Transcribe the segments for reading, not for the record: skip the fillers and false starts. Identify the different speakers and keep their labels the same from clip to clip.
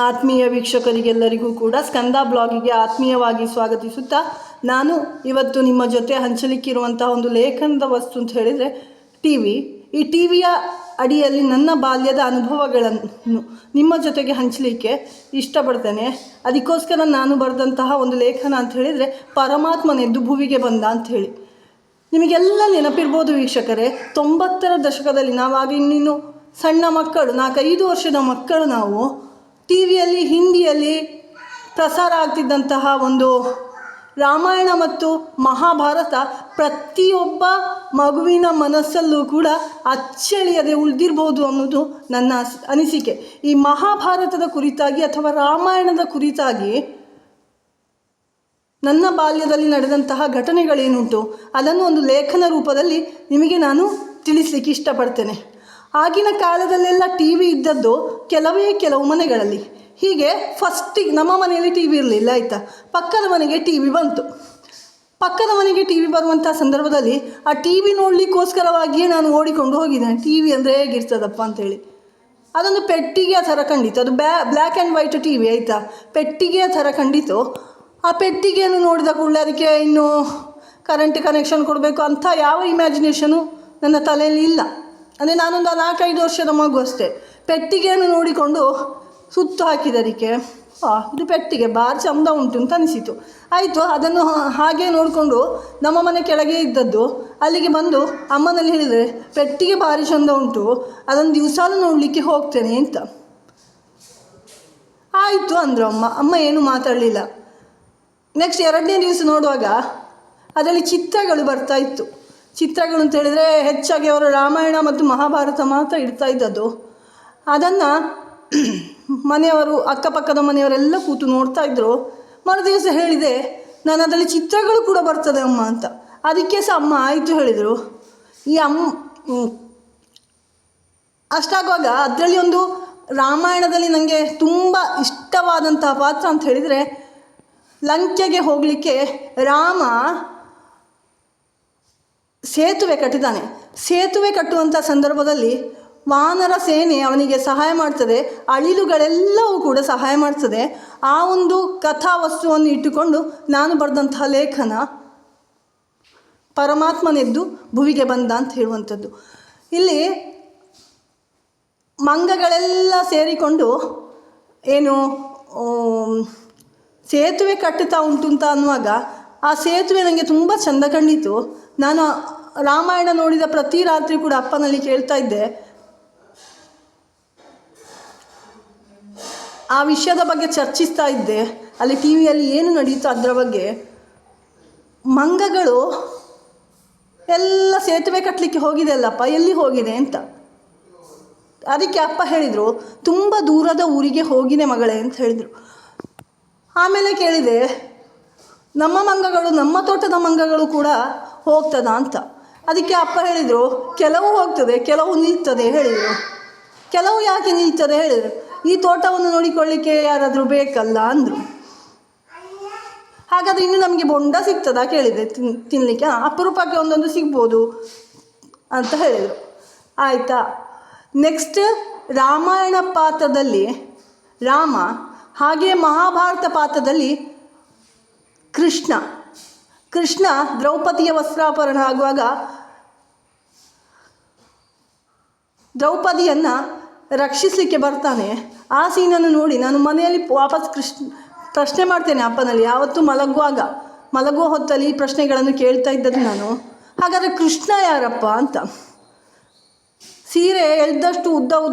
Speaker 1: ಆತ್ಮೀಯ ವೀಕ್ಷಕರಿಗೆಲ್ಲರಿಗೂ ಕೂಡ ಸ್ಕಂದ ಬ್ಲಾಗಿಗೆ ಆತ್ಮೀಯವಾಗಿ ಸ್ವಾಗತಿಸುತ್ತಾ, ನಾನು ಇವತ್ತು ನಿಮ್ಮ ಜೊತೆ ಹಂಚಲಿಕ್ಕಿರುವಂತಹ ಒಂದು ಲೇಖನದ ವಸ್ತು ಅಂತ ಹೇಳಿದರೆ ಈ ಟಿ ವಿಯ ಅಡಿಯಲ್ಲಿ ನನ್ನ ಬಾಲ್ಯದ ಅನುಭವಗಳನ್ನು ನಿಮ್ಮ ಜೊತೆಗೆ ಹಂಚಲಿಕ್ಕೆ ಇಷ್ಟಪಡ್ತೇನೆ. ಅದಕ್ಕೋಸ್ಕರ ನಾನು ಬರೆದಂತಹ ಒಂದು ಲೇಖನ ಅಂತ ಹೇಳಿದರೆ ಪರಮಾತ್ಮನೆದ್ದು ಭುವಿಗೆ ಬಂದ ಅಂಥೇಳಿ. ನಿಮಗೆಲ್ಲ ನೆನಪಿರ್ಬೋದು ವೀಕ್ಷಕರೇ, 90ರ ದಶಕದಲ್ಲಿ ನಾವಾಗ ಇನ್ನಿನ್ನು ಸಣ್ಣ ಮಕ್ಕಳು, 4-5 ವರ್ಷದ ಮಕ್ಕಳು, ನಾವು ಟಿ ವಿಯಲ್ಲಿ ಹಿಂದಿಯಲ್ಲಿ ಪ್ರಸಾರ ಆಗ್ತಿದ್ದಂತಹ ಒಂದು ರಾಮಾಯಣ ಮತ್ತು ಮಹಾಭಾರತ ಪ್ರತಿಯೊಬ್ಬ ಮಗುವಿನ ಮನಸ್ಸಲ್ಲೂ ಕೂಡ ಅಚ್ಚಳಿಯದೆ ಉಳಿದಿರ್ಬೋದು ಅನ್ನೋದು ನನ್ನ ಅನಿಸಿಕೆ. ಈ ಮಹಾಭಾರತದ ಕುರಿತಾಗಿ ಅಥವಾ ರಾಮಾಯಣದ ಕುರಿತಾಗಿ ನನ್ನ ಬಾಲ್ಯದಲ್ಲಿ ನಡೆದಂತಹ ಘಟನೆಗಳೇನುಂಟು ಅದನ್ನು ಒಂದು ಲೇಖನ ರೂಪದಲ್ಲಿ ನಿಮಗೆ ನಾನು ತಿಳಿಸ್ಲಿಕ್ಕೆ ಇಷ್ಟಪಡ್ತೇನೆ. ಆಗಿನ ಕಾಲದಲ್ಲೆಲ್ಲ ಟಿ ವಿ ಇದ್ದದ್ದು ಕೆಲವು ಮನೆಗಳಲ್ಲಿ. ಹೀಗೆ ಫಸ್ಟಿಗೆ ನಮ್ಮ ಮನೆಯಲ್ಲಿ ಟಿ ವಿ ಇರಲಿಲ್ಲ, ಆಯಿತಾ. ಪಕ್ಕದ ಮನೆಗೆ ಟಿ ವಿ ಬಂತು. ಪಕ್ಕದ ಮನೆಗೆ ಟಿ ವಿ ಬರುವಂಥ ಸಂದರ್ಭದಲ್ಲಿ ಆ ಟಿ ವಿ ನೋಡಲಿಕ್ಕೋಸ್ಕರವಾಗಿಯೇ ನಾನು ಓಡಿಕೊಂಡು ಹೋಗಿದ್ದೇನೆ. ಟಿ ವಿ ಅಂದರೆ ಹೇಗಿರ್ತದಪ್ಪ ಅಂಥೇಳಿ. ಅದೊಂದು ಪೆಟ್ಟಿಗೆಯ ಥರ ಕಂಡಿತು. ಅದು black and white T V, ಆಯಿತಾ. ಪೆಟ್ಟಿಗೆಯ ಥರ ಕಂಡಿತು. ಆ ಪೆಟ್ಟಿಗೆಯನ್ನು ನೋಡಿದ ಕೂಡಲೇ ಅದಕ್ಕೆ ಇನ್ನೂ ಕರೆಂಟ್ ಕನೆಕ್ಷನ್ ಕೊಡಬೇಕು ಅಂತ ಯಾವ ಇಮ್ಯಾಜಿನೇಷನು ನನ್ನ ತಲೆಯಲ್ಲಿ ಇಲ್ಲ. ಅಂದರೆ ನಾನೊಂದು 4-5 ವರ್ಷದ ಮಗು ಅಷ್ಟೇ. ಪೆಟ್ಟಿಗೆಯನ್ನು ನೋಡಿಕೊಂಡು ಸುತ್ತು ಹಾಕಿದರಿಗೆ ಇದು ಪೆಟ್ಟಿಗೆ ಭಾರಿ ಚಂದ ಉಂಟು ಅಂತ ಅನಿಸಿತು. ಆಯಿತು, ಅದನ್ನು ಹಾಗೆ ನೋಡಿಕೊಂಡು ನಮ್ಮ ಮನೆ ಕೆಳಗೆ ಇದ್ದದ್ದು ಅಲ್ಲಿಗೆ ಬಂದು ಅಮ್ಮನಲ್ಲಿ ಹೇಳಿದರೆ, ಪೆಟ್ಟಿಗೆ ಭಾರಿ ಚಂದ ಉಂಟು, ಅದನ್ನು ದಿವಸಾಲು ನೋಡಲಿಕ್ಕೆ ಹೋಗ್ತೇನೆ ಅಂತ. ಆಯಿತು ಅಂದರು ಅಮ್ಮ ಏನೂ ಮಾತಾಡಲಿಲ್ಲ. ನೆಕ್ಸ್ಟ್ 2ನೇ ದಿವಸ ನೋಡುವಾಗ ಅದರಲ್ಲಿ ಚಿತ್ರಗಳು ಬರ್ತಾ ಇತ್ತು. ಚಿತ್ರಗಳು ಅಂತ ಹೇಳಿದರೆ ಹೆಚ್ಚಾಗಿ ಅವರು ರಾಮಾಯಣ ಮತ್ತು ಮಹಾಭಾರತ ಮಾತ್ರ ಇಡ್ತಾ ಇದ್ದದ್ದು. ಅದನ್ನು ಮನೆಯವರು, ಅಕ್ಕಪಕ್ಕದ ಮನೆಯವರೆಲ್ಲ ಕೂತು ನೋಡ್ತಾ ಇದ್ದರು. ಮರುದಿವಸ ಹೇಳಿದೆ, ನಾನು ಅದರಲ್ಲಿ ಚಿತ್ರಗಳು ಕೂಡ ಬರ್ತದೆ ಅಮ್ಮ ಅಂತ. ಅದಕ್ಕೆ ಸಹ ಅಮ್ಮ ಆಯಿತು ಹೇಳಿದರು. ಈ ಅಷ್ಟಾಗುವಾಗ ಅದರಲ್ಲಿ ಒಂದು ರಾಮಾಯಣದಲ್ಲಿ ನನಗೆ ತುಂಬ ಇಷ್ಟವಾದಂತಹ ಪಾತ್ರ ಅಂತ ಹೇಳಿದರೆ, ಲಂಕೆಗೆ ಹೋಗಲಿಕ್ಕೆ ರಾಮ ಸೇತುವೆ ಕಟ್ಟಿದ್ದಾನೆ. ಸೇತುವೆ ಕಟ್ಟುವಂಥ ಸಂದರ್ಭದಲ್ಲಿ ವಾನರ ಸೇನೆ ಅವನಿಗೆ ಸಹಾಯ ಮಾಡ್ತದೆ, ಅಳಿಲುಗಳೆಲ್ಲವೂ ಕೂಡ ಸಹಾಯ ಮಾಡ್ತದೆ. ಆ ಒಂದು ಕಥಾವಸ್ತುವನ್ನು ಇಟ್ಟುಕೊಂಡು ನಾನು ಬರೆದಂತಹ ಲೇಖನ ಪರಮಾತ್ಮನೆದ್ದು ಭುವಿಗೆ ಬಂದ ಅಂತ ಹೇಳುವಂಥದ್ದು. ಇಲ್ಲಿ ಮಂಗಗಳೆಲ್ಲ ಸೇರಿಕೊಂಡು ಏನು ಸೇತುವೆ ಕಟ್ಟುತ್ತಾ ಉಂಟು ಅಂತ ಅನ್ನುವಾಗ ಆ ಸೇತುವೆ ನನಗೆ ತುಂಬ ಚೆಂದ ಕಂಡಿತು. ನಾನು ರಾಮಾಯಣ ನೋಡಿದ ಪ್ರತಿ ರಾತ್ರಿ ಕೂಡ ಅಪ್ಪನಲ್ಲಿ ಕೇಳ್ತಾ ಇದ್ದೆ, ಆ ವಿಷಯದ ಬಗ್ಗೆ ಚರ್ಚಿಸ್ತಾ ಇದ್ದೆ. ಅಲ್ಲಿ ಟಿ ವಿಯಲ್ಲಿ ಏನು ನಡೀತು ಅದರ ಬಗ್ಗೆ. ಮಂಗಗಳು ಎಲ್ಲ ಸೇತುವೆ ಕಟ್ಟಲಿಕ್ಕೆ ಹೋಗಿದೆ ಅಲ್ಲಪ್ಪ, ಎಲ್ಲಿ ಹೋಗಿದೆ ಅಂತ. ಅದಕ್ಕೆ ಅಪ್ಪ ಹೇಳಿದರು, ತುಂಬ ದೂರದ ಊರಿಗೆ ಹೋಗಿದೆ ಮಗಳೇ ಅಂತ ಹೇಳಿದರು. ಆಮೇಲೆ ಕೇಳಿದೆ, ನಮ್ಮ ಮಂಗಗಳು, ನಮ್ಮ ತೋಟದ ಮಂಗಗಳು ಕೂಡ ಹೋಗ್ತದ ಅಂತ. ಅದಕ್ಕೆ ಅಪ್ಪ ಹೇಳಿದರು, ಕೆಲವು ಹೋಗ್ತದೆ, ಕೆಲವು ನಿಲ್ತದೆ ಹೇಳಿದರು. ಕೆಲವು ಯಾಕೆ ನಿಲ್ತದೆ ಹೇಳಿದರು, ಈ ತೋಟವನ್ನು ನೋಡಿಕೊಳ್ಳಿಕ್ಕೆ ಯಾರಾದರೂ ಬೇಕಲ್ಲ ಅಂದರು. ಹಾಗಾದರೆ ಇನ್ನು ನಮಗೆ ಬೊಂಡ ಸಿಗ್ತದಾ ಕೇಳಿದೆ ತಿನ್ನಲಿಕ್ಕೆ. ಅಪರೂಪಕ್ಕೆ ಒಂದೊಂದು ಸಿಗ್ಬೋದು ಅಂತ ಹೇಳಿದರು. ಆಯಿತಾ. ನೆಕ್ಸ್ಟ್ ರಾಮಾಯಣ ಪಾತ್ರದಲ್ಲಿ ರಾಮ, ಹಾಗೆ ಮಹಾಭಾರತ ಪಾತ್ರದಲ್ಲಿ ಕೃಷ್ಣ ದ್ರೌಪದಿಯ ವಸ್ತ್ರಾಪರಣ ಆಗುವಾಗ ದ್ರೌಪದಿಯನ್ನು ರಕ್ಷಿಸಲಿಕ್ಕೆ ಬರ್ತಾನೆ. ಆ ಸೀನನ್ನು ನೋಡಿ ನಾನು ಮನೆಯಲ್ಲಿ ವಾಪಸ್ ಪ್ರಶ್ನೆ ಮಾಡ್ತೇನೆ ಅಪ್ಪನಲ್ಲಿ. ಯಾವತ್ತೂ ಮಲಗುವ ಹೊತ್ತಲ್ಲಿ ಈ ಪ್ರಶ್ನೆಗಳನ್ನು ಕೇಳ್ತಾ ಇದ್ದದ್ದು ನಾನು. ಹಾಗಾದರೆ ಕೃಷ್ಣ ಯಾರಪ್ಪ ಅಂತ. ಸೀರೆ ಎಳ್ದಷ್ಟು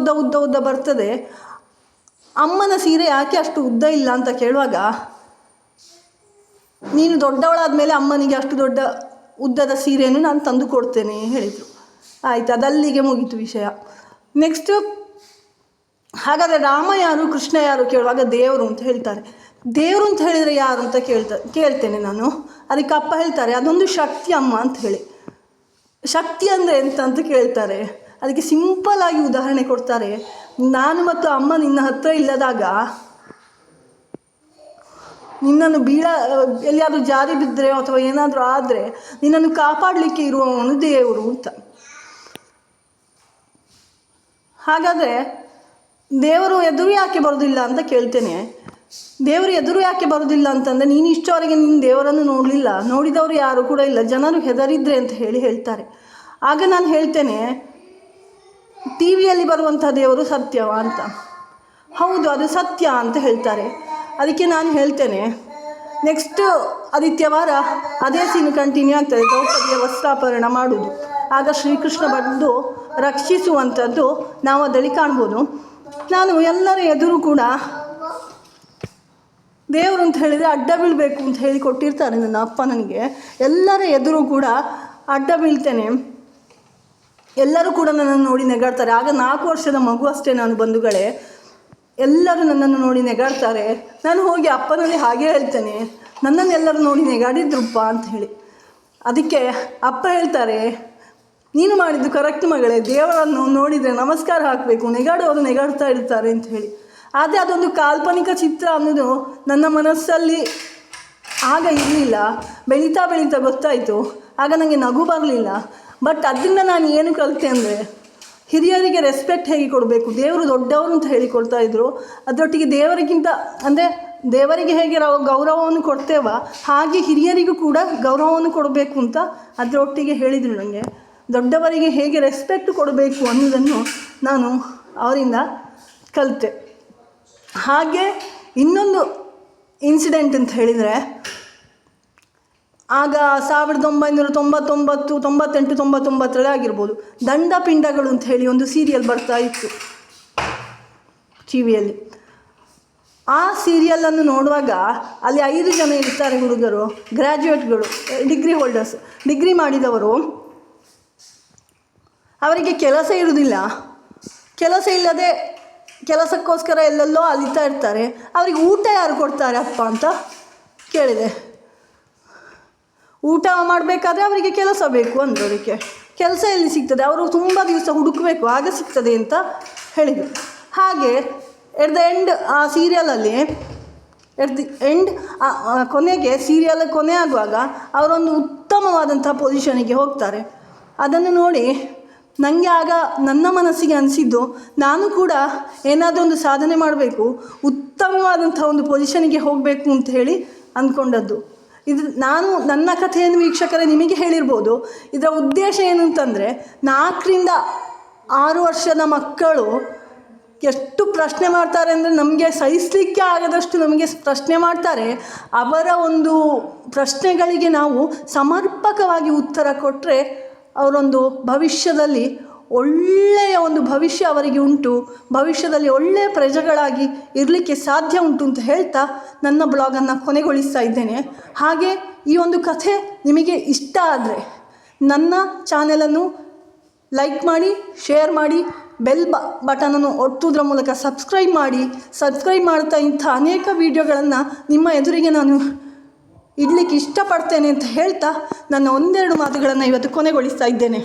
Speaker 1: ಉದ್ದ ಬರ್ತದೆ, ಅಮ್ಮನ ಸೀರೆ ಯಾಕೆ ಅಷ್ಟು ಉದ್ದ ಇಲ್ಲ ಅಂತ ಕೇಳುವಾಗ, ನೀನು ದೊಡ್ಡವಳಾದ ಮೇಲೆ ಅಮ್ಮನಿಗೆ ಅಷ್ಟು ದೊಡ್ಡ ಉದ್ದದ ಸೀರೆಯನ್ನು ನಾನು ತಂದು ಕೊಡ್ತೇನೆ ಹೇಳಿದರು. ಆಯಿತು, ಅದಲ್ಲಿಗೆ ಮುಗೀತು ವಿಷಯ. ನೆಕ್ಸ್ಟು, ಹಾಗಾದರೆ ರಾಮ ಯಾರು ಕೃಷ್ಣ ಯಾರು ಕೇಳುವಾಗ ದೇವರು ಅಂತ ಹೇಳ್ತಾರೆ. ದೇವರು ಅಂತ ಹೇಳಿದರೆ ಯಾರು ಅಂತ ಕೇಳ್ತೇನೆ ನಾನು. ಅದಕ್ಕೆ ಅಪ್ಪ ಹೇಳ್ತಾರೆ, ಅದೊಂದು ಶಕ್ತಿ ಅಮ್ಮ ಅಂತ ಹೇಳಿ. ಶಕ್ತಿ ಅಂದರೆ ಎಂತ ಅಂತ ಕೇಳ್ತಾರೆ. ಅದಕ್ಕೆ ಸಿಂಪಲ್ಲಾಗಿ ಉದಾಹರಣೆ ಕೊಡ್ತಾರೆ. ನಾನು ಮತ್ತು ಅಮ್ಮ ನಿನ್ನ ಹತ್ರ ಇಲ್ಲದಾಗ ನಿನ್ನನ್ನು ಎಲ್ಲಿಯಾದರೂ ಜಾರಿ ಬಿದ್ದರೆ ಅಥವಾ ಏನಾದರೂ ಆದರೆ ನಿನ್ನನ್ನು ಕಾಪಾಡಲಿಕ್ಕೆ ಇರುವವನು ದೇವರು ಅಂತ. ಹಾಗಾದರೆ ದೇವರು ಎದುರು ಯಾಕೆ ಬರೋದಿಲ್ಲ ಅಂತ ಕೇಳ್ತೇನೆ. ದೇವರು ಎದುರು ಯಾಕೆ ಬರೋದಿಲ್ಲ ಅಂತಂದರೆ, ನೀನು ಇಷ್ಟವರೆಗೆ ನೀನು ದೇವರನ್ನು ನೋಡಲಿಲ್ಲ, ನೋಡಿದವರು ಯಾರು ಕೂಡ ಇಲ್ಲ, ಜನರು ಹೆದರಿದ್ರೆ ಅಂತ ಹೇಳ್ತಾರೆ. ಆಗ ನಾನು ಹೇಳ್ತೇನೆ, ಟಿ ವಿಯಲ್ಲಿ ಬರುವಂಥ ದೇವರು ಸತ್ಯವ ಅಂತ. ಹೌದು, ಅದು ಸತ್ಯ ಅಂತ ಹೇಳ್ತಾರೆ. ಅದಕ್ಕೆ ನಾನು ಹೇಳ್ತೇನೆ, ನೆಕ್ಸ್ಟ್ ಆದಿತ್ಯವಾರ ಅದೇ ಸೀನ್ ಕಂಟಿನ್ಯೂ ಆಗ್ತದೆ, ದ್ರೌಪದಿಯ ವಸ್ತ್ರಾಪರಣ ಮಾಡುವುದು. ಆಗ ಶ್ರೀಕೃಷ್ಣ ಬಂದು ರಕ್ಷಿಸುವಂಥದ್ದು ನಾವು ಅದರಲ್ಲಿ ಕಾಣ್ಬೋದು. ನಾನು ಎಲ್ಲರ ಎದುರು ಕೂಡ ದೇವರು ಅಂತ ಹೇಳಿದರೆ ಅಡ್ಡ ಬೀಳಬೇಕು ಅಂತ ಹೇಳಿ ಕೊಟ್ಟಿರ್ತಾರೆ ನನ್ನ ಅಪ್ಪ ನನಗೆ. ಎಲ್ಲರ ಎದುರು ಕೂಡ ಅಡ್ಡ ಬೀಳ್ತೇನೆ. ಎಲ್ಲರೂ ಕೂಡ ನನ್ನನ್ನು ನೋಡಿ ನೆಗಾಡ್ತಾರೆ. ಆಗ 4 ವರ್ಷದ ಮಗು ಅಷ್ಟೇ ನಾನು, ಬಂಧುಗಳೇ. ಎಲ್ಲರೂ ನನ್ನನ್ನು ನೋಡಿ ನೆಗಾಡ್ತಾರೆ. ನಾನು ಹೋಗಿ ಅಪ್ಪನಲ್ಲಿ ಹಾಗೆ ಹೇಳ್ತೇನೆ, ನನ್ನನ್ನೆಲ್ಲರೂ ನೋಡಿ ನೆಗಾಡಿದ್ರಪ್ಪ ಅಂತ ಹೇಳಿ. ಅದಕ್ಕೆ ಅಪ್ಪ ಹೇಳ್ತಾರೆ, ನೀನು ಮಾಡಿದ್ದು ಕರೆಕ್ಟ್ ಮಗಳೇ, ದೇವರನ್ನು ನೋಡಿದರೆ ನಮಸ್ಕಾರ ಹಾಕಬೇಕು, ನೆಗಾಡುವವರು ನೆಗಾಡ್ತಾ ಇರ್ತಾರೆ ಅಂತ ಹೇಳಿ. ಆದರೆ ಅದೊಂದು ಕಾಲ್ಪನಿಕ ಚಿತ್ರ ಅನ್ನೋದು ನನ್ನ ಮನಸ್ಸಲ್ಲಿ ಆಗ ಇರಲಿಲ್ಲ. ಬೆಳೀತಾ ಬೆಳೀತಾ ಗೊತ್ತಾಯಿತು. ಆಗ ನನಗೆ ನಗು ಬರಲಿಲ್ಲ. ಬಟ್ ಅದರಿಂದ ನಾನು ಏನು ಕಲಿತೆ ಅಂದರೆ, ಹಿರಿಯರಿಗೆ ರೆಸ್ಪೆಕ್ಟ್ ಹೇಗೆ ಕೊಡಬೇಕು, ದೇವರು ದೊಡ್ಡವರು ಅಂತ ಹೇಳಿಕೊಡ್ತಾ ಇದ್ರು. ಅದರೊಟ್ಟಿಗೆ ದೇವರಿಗಿಂತ ಅಂದರೆ ದೇವರಿಗೆ ಹೇಗೆ ಗೌರವವನ್ನು ಕೊಡ್ತೇವ, ಹಾಗೆ ಹಿರಿಯರಿಗೂ ಕೂಡ ಗೌರವವನ್ನು ಕೊಡಬೇಕು ಅಂತ ಅದರೊಟ್ಟಿಗೆ ಹೇಳಿದರು ನನಗೆ. ದೊಡ್ಡವರಿಗೆ ಹೇಗೆ ರೆಸ್ಪೆಕ್ಟ್ ಕೊಡಬೇಕು ಅನ್ನೋದನ್ನು ನಾನು ಅವರಿಂದ ಕಲಿತೆ. ಹಾಗೆ ಇನ್ನೊಂದು ಇನ್ಸಿಡೆಂಟ್ ಅಂತ ಹೇಳಿದರೆ, ಆಗ 1999, 98, 99 ಆಗಿರ್ಬೋದು, ದಂಡಪಿಂಡಗಳು ಅಂತ ಹೇಳಿ ಒಂದು ಸೀರಿಯಲ್ ಬರ್ತಾ ಇತ್ತು ಟಿ ವಿಯಲ್ಲಿ. ಆ ಸೀರಿಯಲನ್ನು ನೋಡುವಾಗ ಅಲ್ಲಿ 5 ಜನ ಇರ್ತಾರೆ ಹುಡುಗರು, ಗ್ರ್ಯಾಜುಯೇಟ್ಗಳು, ಡಿಗ್ರಿ ಹೋಲ್ಡರ್ಸ್, ಡಿಗ್ರಿ ಮಾಡಿದವರು. ಅವರಿಗೆ ಕೆಲಸ ಇರುವುದಿಲ್ಲ. ಕೆಲಸ ಇಲ್ಲದೆ ಕೆಲಸಕ್ಕೋಸ್ಕರ ಎಲ್ಲೆಲ್ಲೋ ಅಲಿತಾ ಇರ್ತಾರೆ. ಅವರಿಗೆ ಊಟ ಯಾರು ಕೊಡ್ತಾರೆ ಅಪ್ಪ ಅಂತ ಕೇಳಿದೆ. ಊಟ ಮಾಡಬೇಕಾದ್ರೆ ಅವರಿಗೆ ಕೆಲಸ ಬೇಕು ಅಂದವರಿಗೆ. ಕೆಲಸ ಎಲ್ಲಿ ಸಿಗ್ತದೆ, ಅವರು ತುಂಬ ದಿವಸ ಹುಡುಕಬೇಕು, ಆಗ ಸಿಗ್ತದೆ ಅಂತ ಹೇಳಿದರು. ಹಾಗೆ ಎಟ್ ದ ಎಂಡ್ ಆ ಸೀರಿಯಲಲ್ಲಿ ಕೊನೆಗೆ ಸೀರಿಯಲ್ ಕೊನೆ ಆಗುವಾಗ ಅವರೊಂದು ಉತ್ತಮವಾದಂಥ ಪೊಸಿಷನಿಗೆ ಹೋಗ್ತಾರೆ. ಅದನ್ನು ನೋಡಿ ನನಗೆ ಆಗ ನನ್ನ ಮನಸ್ಸಿಗೆ ಅನಿಸಿದ್ದು, ನಾನು ಕೂಡ ಏನಾದರೂ ಒಂದು ಸಾಧನೆ ಮಾಡಬೇಕು, ಉತ್ತಮವಾದಂಥ ಒಂದು ಪೊಸಿಷನಿಗೆ ಹೋಗಬೇಕು ಅಂತ ಹೇಳಿ ಅಂದ್ಕೊಂಡದ್ದು. ಇದು ನಾನು ನನ್ನ ಕಥೆಯನ್ನು ವೀಕ್ಷಕರೇ ನಿಮಗೆ ಹೇಳಿರ್ಬೋದು. ಇದರ ಉದ್ದೇಶ ಏನು ಅಂತಂದರೆ, 4 ರಿಂದ 6 ವರ್ಷದ ಮಕ್ಕಳು ಎಷ್ಟು ಪ್ರಶ್ನೆ ಮಾಡ್ತಾರೆ ಅಂದರೆ ನಮಗೆ ಸಹಿಸಲಿಕ್ಕೆ ಆಗದಷ್ಟು ನಮಗೆ ಪ್ರಶ್ನೆ ಮಾಡ್ತಾರೆ. ಅವರ ಒಂದು ಪ್ರಶ್ನೆಗಳಿಗೆ ನಾವು ಸಮರ್ಪಕವಾಗಿ ಉತ್ತರ ಕೊಟ್ಟರೆ ಅವರೊಂದು ಭವಿಷ್ಯದಲ್ಲಿ ಒಳ್ಳೆಯ ಒಂದು ಭವಿಷ್ಯ ಅವರಿಗೆ ಉಂಟು, ಭವಿಷ್ಯದಲ್ಲಿ ಒಳ್ಳೆಯ ಪ್ರಜೆಗಳಾಗಿ ಇರಲಿಕ್ಕೆ ಸಾಧ್ಯ ಉಂಟು ಅಂತ ಹೇಳ್ತಾ ನನ್ನ ಬ್ಲಾಗನ್ನು ಕೊನೆಗೊಳಿಸ್ತಾ ಇದ್ದೇನೆ. ಹಾಗೆ ಈ ಒಂದು ಕಥೆ ನಿಮಗೆ ಇಷ್ಟ ಆದರೆ ನನ್ನ ಚಾನೆಲನ್ನು ಲೈಕ್ ಮಾಡಿ, ಶೇರ್ ಮಾಡಿ, ಬೆಲ್ ಬಟನನ್ನು ಒತ್ತುವುದರ ಮೂಲಕ ಸಬ್ಸ್ಕ್ರೈಬ್ ಮಾಡ್ತಾ ಇಂಥ ಅನೇಕ ವಿಡಿಯೋಗಳನ್ನು ನಿಮ್ಮ ಎದುರಿಗೆ ನಾನು ಇಡಲಿಕ್ಕೆ ಇಷ್ಟಪಡ್ತೇನೆ ಅಂತ ಹೇಳ್ತಾ ನನ್ನ 1-2 ಮಾತುಗಳನ್ನು ಇವತ್ತು ಕೊನೆಗೊಳಿಸ್ತಾ ಇದ್ದೇನೆ.